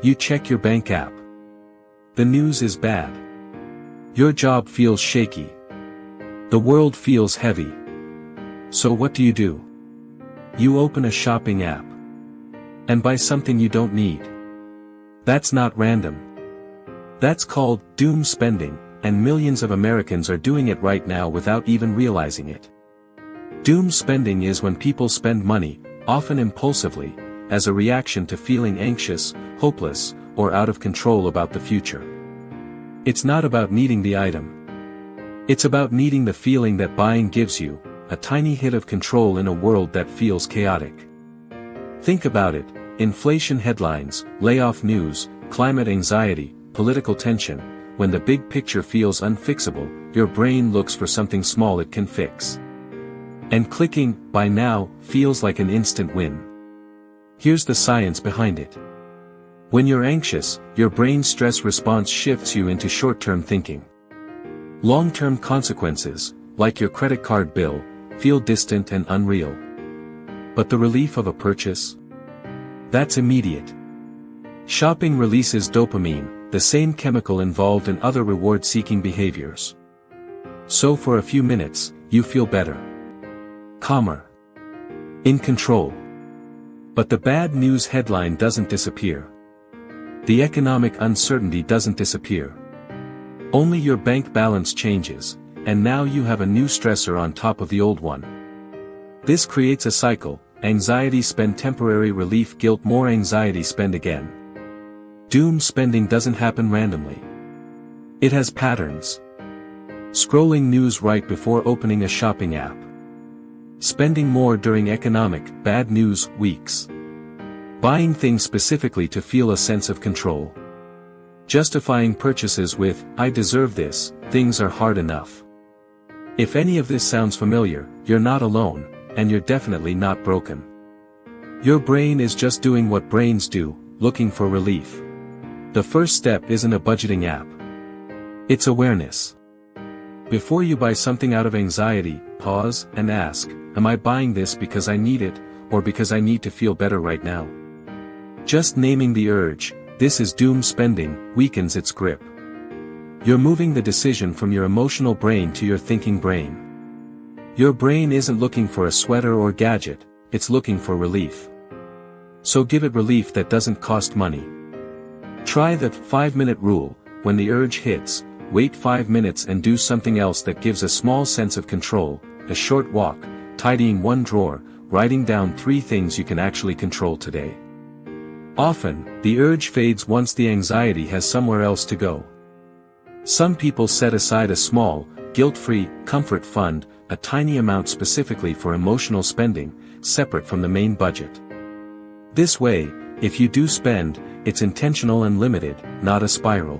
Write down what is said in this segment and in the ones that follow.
You check your bank app. The news is bad. Your job feels shaky. The world feels heavy. So what do? You open a shopping app. And buy something you don't need. That's not random. That's called doom spending, and millions of Americans are doing it right now without even realizing it. Doom spending is when people spend money, often impulsively, as a reaction to feeling anxious, hopeless, or out of control about the future. It's not about needing the item. It's about needing the feeling that buying gives you, a tiny hit of control in a world that feels chaotic. Think about it: inflation headlines, layoff news, climate anxiety, political tension. When the big picture feels unfixable, your brain looks for something small it can fix. And clicking "buy now" feels like an instant win. Here's the science behind it. When you're anxious, your brain's stress response shifts you into short-term thinking. Long-term consequences, like your credit card bill, feel distant and unreal. But the relief of a purchase? That's immediate. Shopping releases dopamine, the same chemical involved in other reward-seeking behaviors. So for a few minutes, you feel better. Calmer. In control. But the bad news headline doesn't disappear. The economic uncertainty doesn't disappear. Only your bank balance changes, and now you have a new stressor on top of the old one. This creates a cycle: anxiety spend temporary relief, guilt more anxiety spend again. Doom spending doesn't happen randomly. It has patterns. Scrolling news right before opening a shopping app. Spending more during economic bad news weeks. Buying things specifically to feel a sense of control. Justifying purchases with "I deserve this, things are hard enough." If any of this sounds familiar, you're not alone, and you're definitely not broken. Your brain is just doing what brains do, looking for relief. The first step isn't a budgeting app. It's awareness. Before you buy something out of anxiety, pause and ask, am I buying this because I need it, or because I need to feel better right now? Just naming the urge, "this is doom spending," weakens its grip. You're moving the decision from your emotional brain to your thinking brain. Your brain isn't looking for a sweater or gadget, it's looking for relief. So give it relief that doesn't cost money. Try the 5-minute rule: when the urge hits, wait 5 minutes and do something else that gives a small sense of control: a short walk, tidying one drawer, writing down 3 things you can actually control today. Often, the urge fades once the anxiety has somewhere else to go. Some people set aside a small, guilt-free, comfort fund, a tiny amount specifically for emotional spending, separate from the main budget. This way, if you do spend, it's intentional and limited, not a spiral.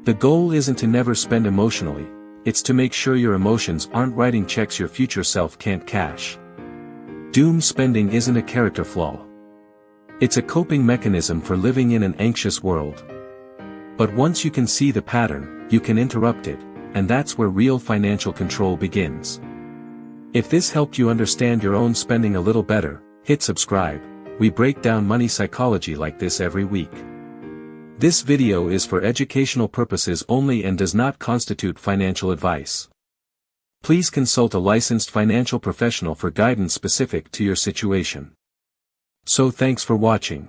The goal isn't to never spend emotionally, it's to make sure your emotions aren't writing checks your future self can't cash. Doom spending isn't a character flaw. It's a coping mechanism for living in an anxious world. But once you can see the pattern, you can interrupt it, and that's where real financial control begins. If this helped you understand your own spending a little better, hit subscribe. We break down money psychology like this every week. This video is for educational purposes only and does not constitute financial advice. Please consult a licensed financial professional for guidance specific to your situation. So thanks for watching.